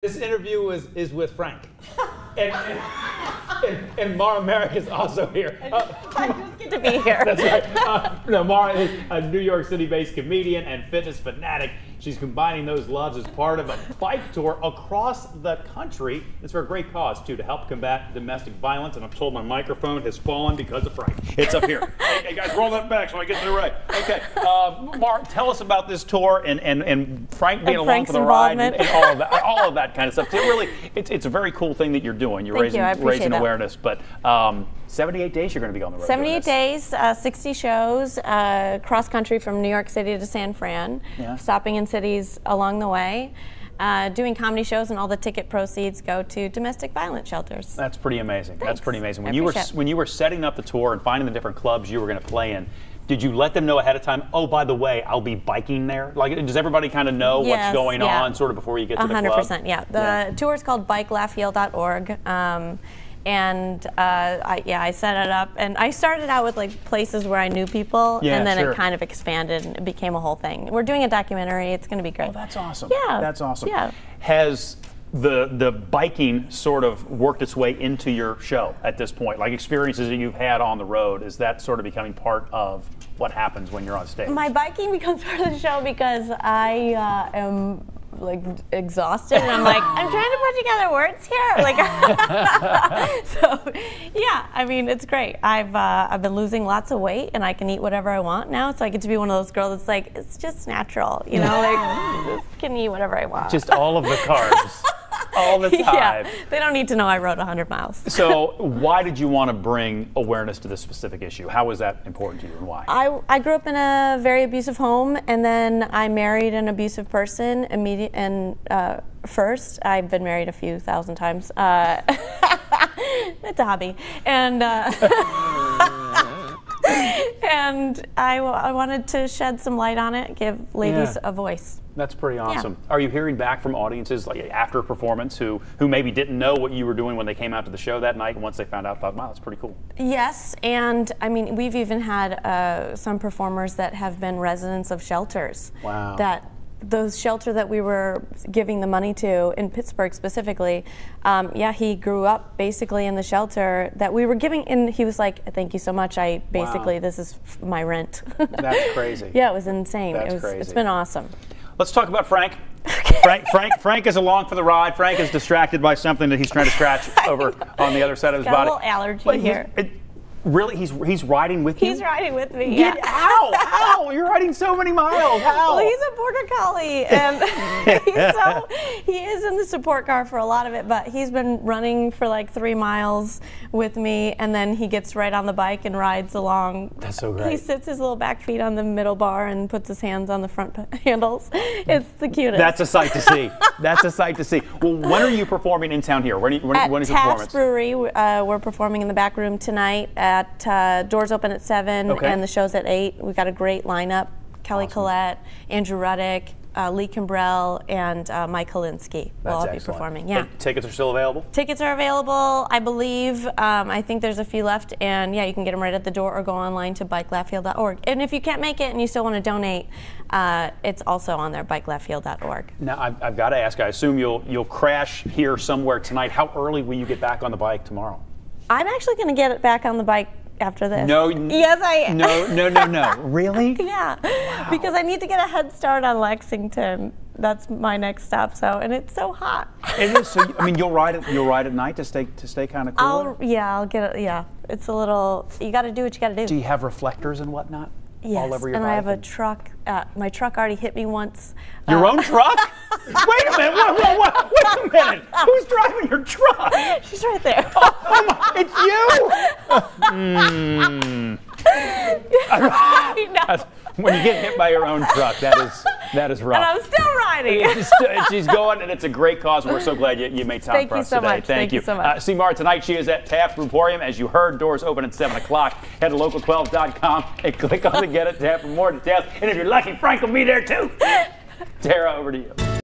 This interview is with Frank. And Marek is also here. I just get to be here. That's right. No, Marek is a New York City-based comedian and fitness fanatic. She's combining those loves as part of a bike tour across the country. It's for a great cause, too, to help combat domestic violence. And I'm told my microphone has fallen because of Frank. It's up here. Hey, guys, roll that back so I get to the right. Okay. Mark, tell us about this tour and Frank being along for the ride and all of that kind of stuff. It's a very cool thing that you're doing. You're raising awareness. But 78 days you're going to be on the road. 78 days, 60 shows, cross country from New York City to San Fran, stopping in cities along the way, doing comedy shows, and all the ticket proceeds go to domestic violence shelters. That's pretty amazing. Thanks. That's pretty amazing. When you were setting up the tour and finding the different clubs you were going to play in, did you let them know ahead of time, oh, by the way, I'll be biking there? Like, does everybody kind of know what's going on sort of before you get to the club? 100%, yeah. The tour is called bikelaughheal.org. I set it up, and I started out with like places where I knew people, and then it kind of expanded and it became a whole thing. We're doing a documentary. It's going to be great. Oh, that's awesome. Yeah. That's awesome. Yeah. Has the biking sort of worked its way into your show at this point? Like experiences that you've had on the road, is that sort of becoming part of what happens when you're on stage? My biking becomes part of the show because I am like exhausted, and I'm like, I'm trying to put together words here, like so yeah, I mean, it's great. I've been losing lots of weight, and I can eat whatever I want now, so I get to be one of those girls that's like, it's just natural, you know, like just can eat whatever I want, just all of the carbs. All the time. Yeah, they don't need to know I rode 100 miles. So why did you want to bring awareness to this specific issue? How was that important to you, and why? I grew up in a very abusive home, and then I married an abusive person first. I've been married a few thousand times. It's a hobby. And and I wanted to shed some light on it, give ladies a voice. That's pretty awesome. Yeah. Are you hearing back from audiences like after a performance who maybe didn't know what you were doing when they came out to the show that night, and once they found out, thought, wow, that's pretty cool? Yes, and I mean, we've even had some performers that have been residents of shelters. Wow. That those shelter that we were giving the money to in Pittsburgh specifically, he grew up basically in the shelter that we were giving, and he was like, thank you so much, this is my rent. That's crazy. Yeah, it was insane. That's crazy. It's been awesome. Let's talk about Frank. Okay. Frank is along for the ride. Frank is distracted by something that he's trying to scratch over on the other side of his body. Got a little allergy here. Really? He's riding with you? He's riding with me, yeah. How? You're riding so many miles. How? Well, he's a border collie, and he is in the support car for a lot of it, but he's been running for like 3 miles with me, and then he gets right on the bike and rides along. That's so great. He sits his little back feet on the middle bar and puts his hands on the front handles. It's the cutest. That's a sight to see. That's a sight to see. Well, when are you performing in town here? When is your performance? At Taft's Brewery. We're performing in the back room tonight. Doors open at 7, and the show's at 8. We've got a great lineup. Kelly Collette, Andrew Ruddick, Lee Kimbrell, and Mike Kalinsky will all be performing. Yeah. And tickets are still available? Tickets are available, I believe. I think there's a few left, and yeah, you can get them right at the door or go online to bikelaughheal.org. And if you can't make it and you still want to donate, it's also on there, bikelaughheal.org. Now, I've got to ask, I assume you'll crash here somewhere tonight. How early will you get back on the bike tomorrow? I'm actually going to get it back on the bike after this. No. Yes, I am. No. Really? Yeah. Wow. Because I need to get a head start on Lexington. That's my next stop. And it's so hot. It is. So I mean, you'll ride at night to stay kind of cool. I'll get it. Yeah. It's a little. You got to do what you got to do. Do you have reflectors and whatnot? Yes, all over your and bike? I have a truck. My truck already hit me once. Your own truck? Wait a minute! Wait a minute! Who's driving your truck? She's right there. Oh my! It's you! When you get hit by your own truck, that is rough. And I'm still riding. She's going, and it's a great cause. We're so glad you made time for us today. Thank you so much. See Mark tonight. She is at Taft Emporium. As you heard, doors open at 7 o'clock. Head to local12.com and click on the Get It tab for more details. And if you're lucky, Frank will be there too. Tara, over to you.